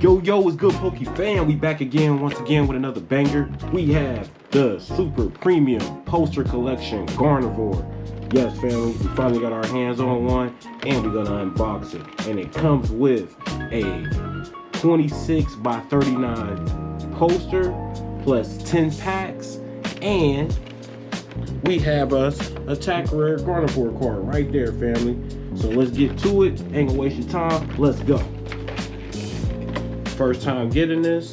Yo, what's good, Poke fam? We back again, once again, with another banger. We have the Super Premium Poster Collection Gardevoir. Yes, family, we finally got our hands on one, and we're gonna unbox it. And it comes with a 26 by 39 poster, plus 10 packs, and we have us a Attack Rare Gardevoir card right there, family. So let's get to it. Ain't gonna waste your time. Let's go. First time getting this.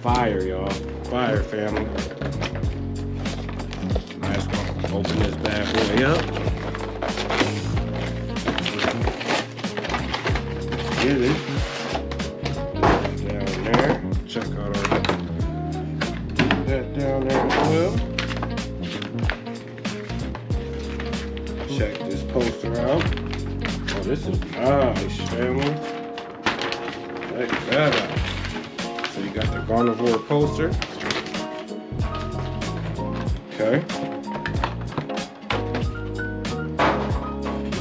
Fire, y'all. Fire, family. Nice one. Open this bad boy up. Let's get it. Down there. Check out our that down there as well. Check this poster out. Oh, this is nice, family. Check that out. So you got the Gardevoir poster. Okay.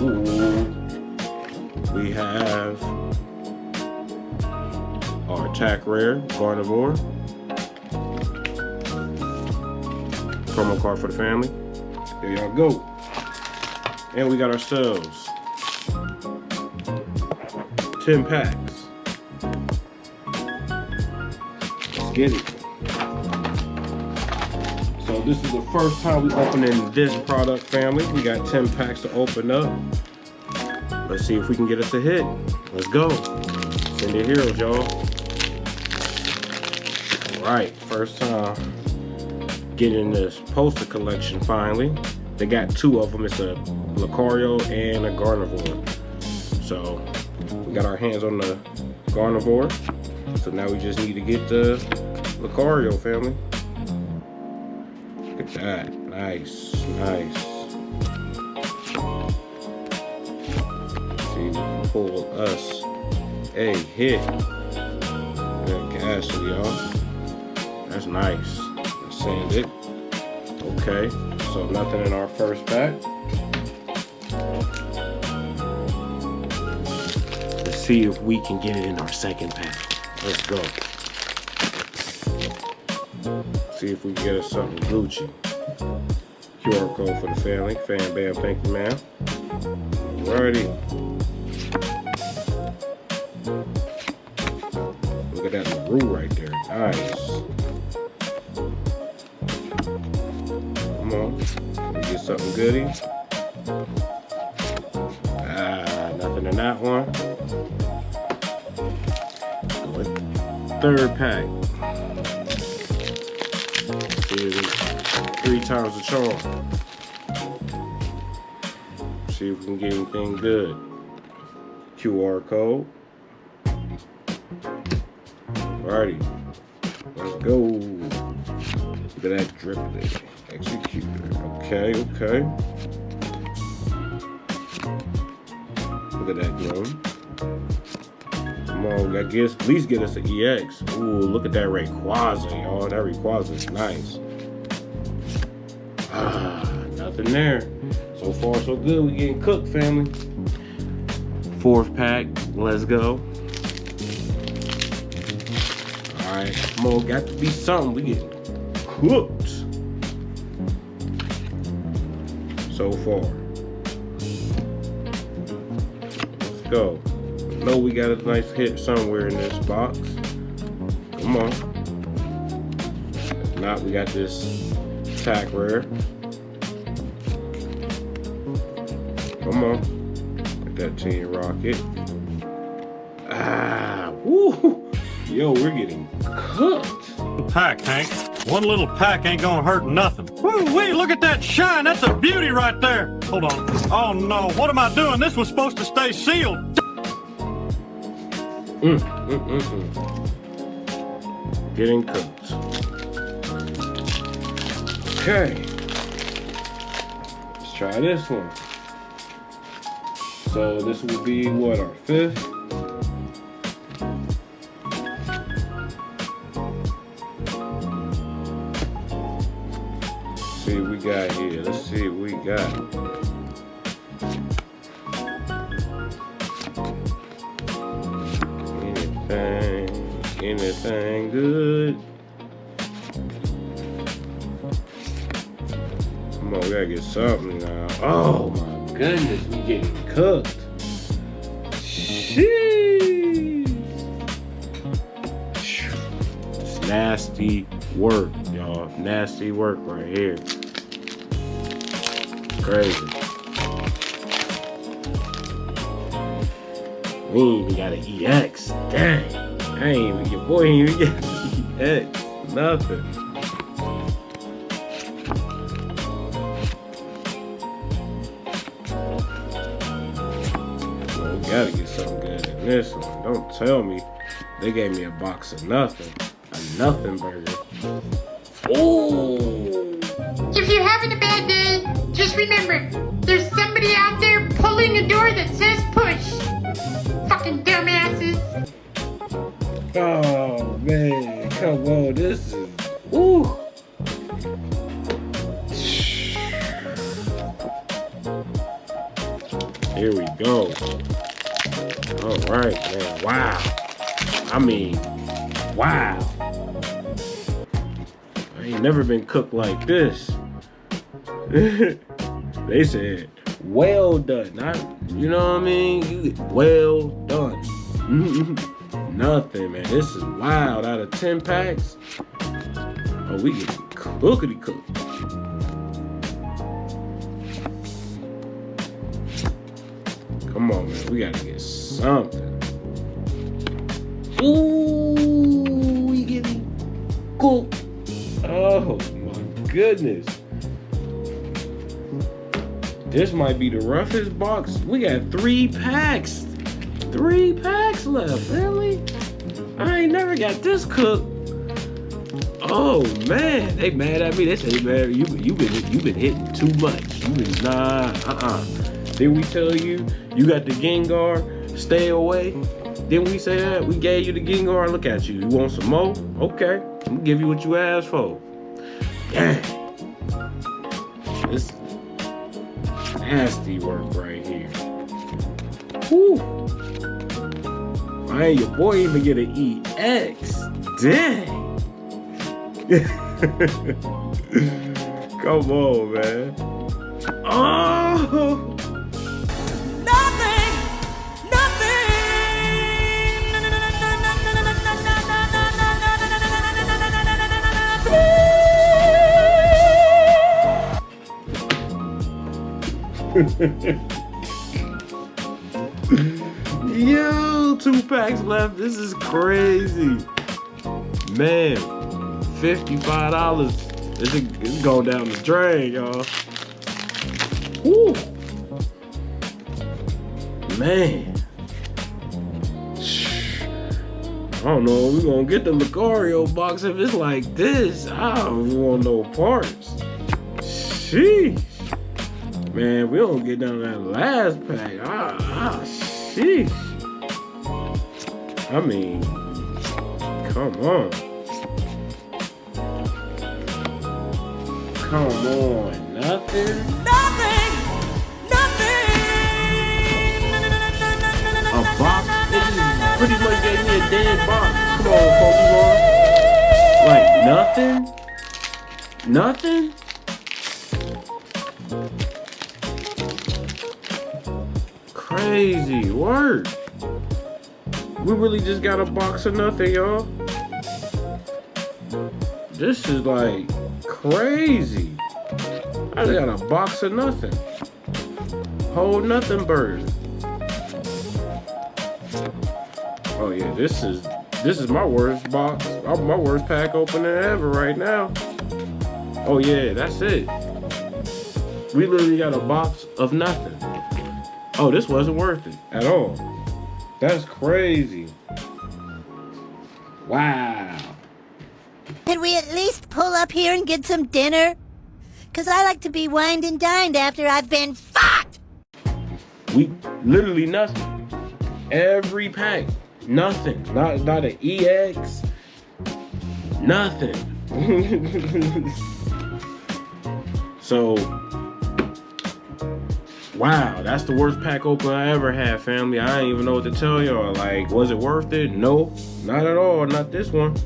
Ooh. We have our Attack Rare Gardevoir. Promo card for the family. Here y'all go. And we got ourselves 10 packs. Let's get it. So this is the first time we opening this product, family. We got 10 packs to open up. Let's see if we can get us a hit. Let's go. Send your heroes, y'all. All right, first time getting this poster collection finally. They got two of them. It's a Lucario and a Gardevoir. So we got our hands on the Gardevoir. So now we just need to get the Lucario, family. Look at that. Nice, nice. See, we can pull us a hit. That castle, y'all. That's nice. Let's send it. Okay. So nothing in our first pack. Let's see if we can get it in our second pack. Let's go. See if we can get us something Gucci. QR code for the family. Fan bam, thank you, ma'am. Alrighty. Look at that LaRue right there. Nice. Come on. Can we get something goody? Nothing in that one. Third pack. See if it's 3 times the charm. See if we can get anything good. QR code. Alrighty. Let's go. Look at that driplet. Executor. Okay. Look at that drone. Come on, at least get us an EX. Ooh, look at that Rayquaza, y'all. That Rayquaza is nice. Nothing there. So far, so good. We getting cooked, family. Fourth pack. Let's go. All right, come on. Got to be something. We getting cooked. So far. Let's go. Know we got a nice hit somewhere in this box. Come on. If not, we got this Attack Rare. Come on. Get that Team Rocket. Woo! Yo, we're getting cooked. Pack, Hank. One little pack ain't gonna hurt nothing. Woo-wee, look at that shine. That's a beauty right there. Hold on. Oh no, what am I doing? This was supposed to stay sealed. Getting cooked. Okay. Let's try this one. So this will be what, our 5th? See what we got here. Let's see what we got. Anything. Anything good? Come on, we gotta get something now. Oh my goodness, we getting cooked. Sheesh. It's nasty work, y'all. Nasty work right here. Crazy. We ain't even got an EX. Dang. I ain't even, your boy ain't even get an EX. Nothing. Well, we gotta get something good in this one. Don't tell me they gave me a box of nothing. A nothing burger. Ooh. If you're having a bad day, just remember, there's somebody out there pulling a door that says push. Fucking dumbasses. Oh man, come on, this is ooh. Here we go. All right, man. Wow. I mean, wow. I ain't never been cooked like this. They said, well done. Not, you know what I mean? Well done. Nothing, man. This is wild. Out of 10 packs, oh, we get cookity cooked. Come on, man. We gotta get something. Ooh, we getting cooked. Oh my goodness. This might be the roughest box. We got 3 packs. 3 packs left, really? I ain't never got this cooked. Oh man, they mad at me. They say, man, you been hitting too much. You been Didn't we tell you got the Gengar? Stay away. Didn't we say that? We gave you the Gengar. Look at you. You want some more? Okay, I'm gonna give you what you asked for. Dang. This nasty work right here. Whew. Man, your boy even get an EX. Dang. Come on, man. Oh. Yo, 2 packs left. This is crazy, man. $55. It's going down the drain, y'all. Woo, man. I don't know if we're gonna get the Lucario box if it's like this. I don't want no parts. Sheesh. Man, we don't get down to that last pack. Sheesh. I mean, come on. Come on, nothing? Nothing! A box? They just pretty much gave me a dead box. Come on, Pokemon. Like, nothing? Nothing? Crazy work. We really just got a box of nothing, y'all. This is like crazy. I just got a box of nothing. Whole nothing bird. Oh yeah, this is my worst box. My worst pack opening ever right now. Oh yeah, that's it. We literally got a box of nothing. Oh, this wasn't worth it at all. That's crazy. Wow. Could we at least pull up here and get some dinner? Cause I like to be wined and dined after I've been fucked. We literally nothing. Every pack, nothing. Not an EX. Nothing. So Wow, that's the worst pack open I ever had, family. I ain't even know what to tell y'all. Like, was it worth it? No, not at all. Not this one.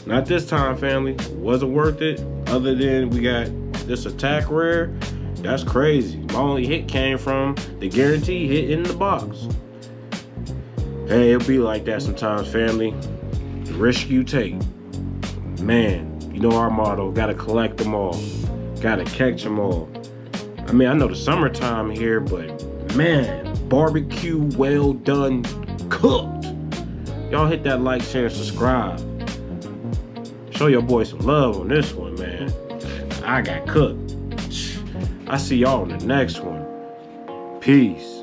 Not this time, family. Wasn't worth it. Other than we got this attack rare. That's crazy. My only hit came from the guarantee hit in the box. Hey, it'll be like that sometimes, family. The risk you take. Man, you know our motto. Gotta collect them all. Gotta catch them all. I mean, I know the summertime here, but man, barbecue, well done, cooked. Y'all hit that like, share, and subscribe. Show your boy some love on this one, man. I got cooked. I see y'all in the next one. Peace.